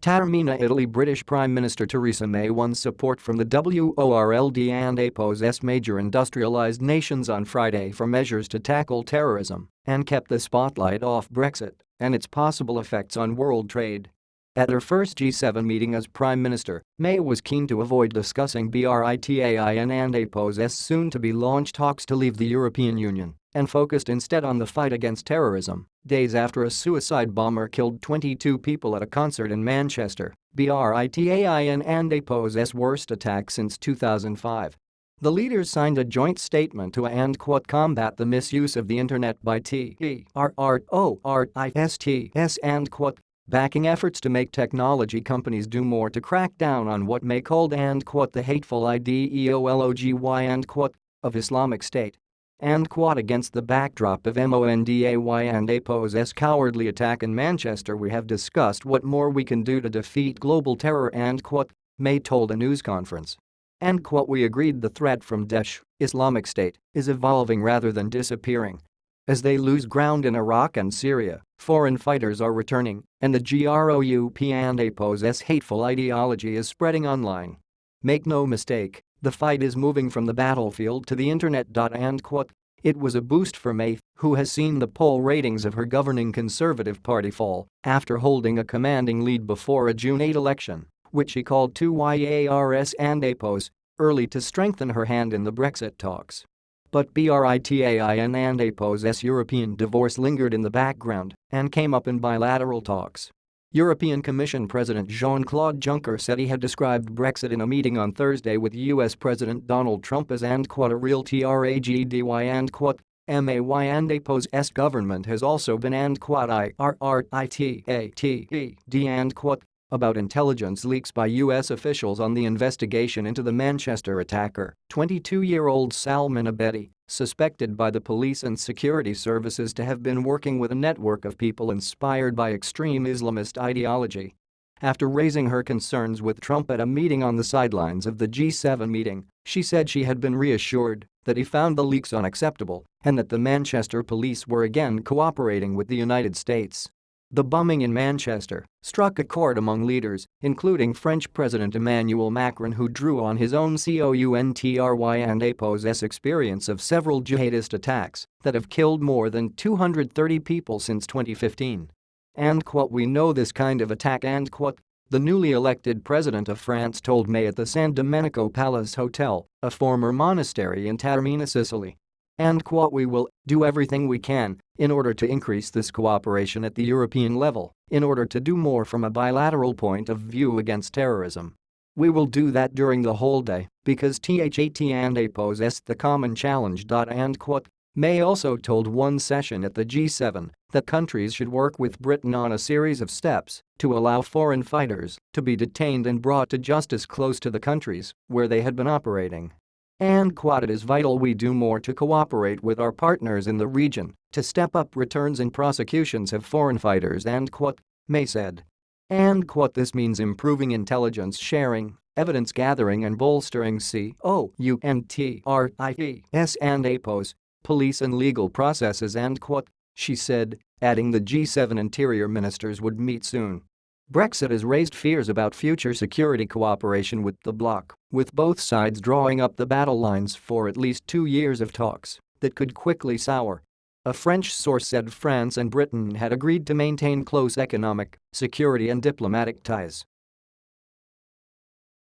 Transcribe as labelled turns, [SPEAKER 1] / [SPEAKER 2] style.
[SPEAKER 1] Taormina, Italy. British Prime Minister Theresa May won support from the WORLD and APO's major industrialized nations on Friday for measures to tackle terrorism and kept the spotlight off Brexit and its possible effects on world trade. At her first G7 meeting as Prime Minister, May was keen to avoid discussing Britain and APO's soon-to-be-launched talks to leave the European Union and focused instead on the fight against terrorism, days after a suicide bomber killed 22 people at a concert in Manchester, Britain and APO's worst attack since 2005. The leaders signed a joint statement to combat the misuse of the internet by terrorists backing efforts to make technology companies do more to crack down on what May called the hateful ideology of Islamic State. Against the backdrop of Monday and APO's cowardly attack in Manchester, we have discussed what more we can do to defeat global terror, May told a news conference. We agreed the threat from Daesh, Islamic State, is evolving rather than disappearing. As they lose ground in Iraq and Syria, foreign fighters are returning, and the group and APO's hateful ideology is spreading online. Make no mistake, the fight is moving from the battlefield to the internet. It was a boost for May, who has seen the poll ratings of her governing Conservative Party fall after holding a commanding lead before a June 8 election, which she called to YARS and APO's early to strengthen her hand in the Brexit talks. But Britain and APO's European divorce lingered in the background and came up in bilateral talks. European Commission President Jean-Claude Juncker said he had described Brexit in a meeting on Thursday with US President Donald Trump as a real tragedy and May and APO's government has also been about intelligence leaks by US officials on the investigation into the Manchester attacker, 22-year-old Salman Abedi, suspected by the police and security services to have been working with a network of people inspired by extreme Islamist ideology. After raising her concerns with Trump at a meeting on the sidelines of the G7 meeting, she said she had been reassured that he found the leaks unacceptable and that the Manchester police were again cooperating with the United States. The bombing in Manchester struck a chord among leaders, including French President Emmanuel Macron, who drew on his own country and APO's experience of several jihadist attacks that have killed more than 230 people since 2015. We know this kind of attack, the newly elected president of France told May at the San Domenico Palace Hotel, a former monastery in Taormina, Sicily. We will do everything we can in order to increase this cooperation at the European level, in order to do more from a bilateral point of view against terrorism. We will do that during the whole day because THAT and APO's the common challenge. May also told one session at the G7 that countries should work with Britain on a series of steps to allow foreign fighters to be detained and brought to justice close to the countries where they had been operating. It is vital we do more to cooperate with our partners in the region to step up returns and prosecutions of foreign fighters, May said. This means improving intelligence sharing, evidence gathering and bolstering COUNTRIES and APO's police and legal processes, she said, adding the G7 interior ministers would meet soon. Brexit has raised fears about future security cooperation with the bloc, with both sides drawing up the battle lines for at least 2 years of talks that could quickly sour. A French source said France and Britain had agreed to maintain close economic, security and diplomatic ties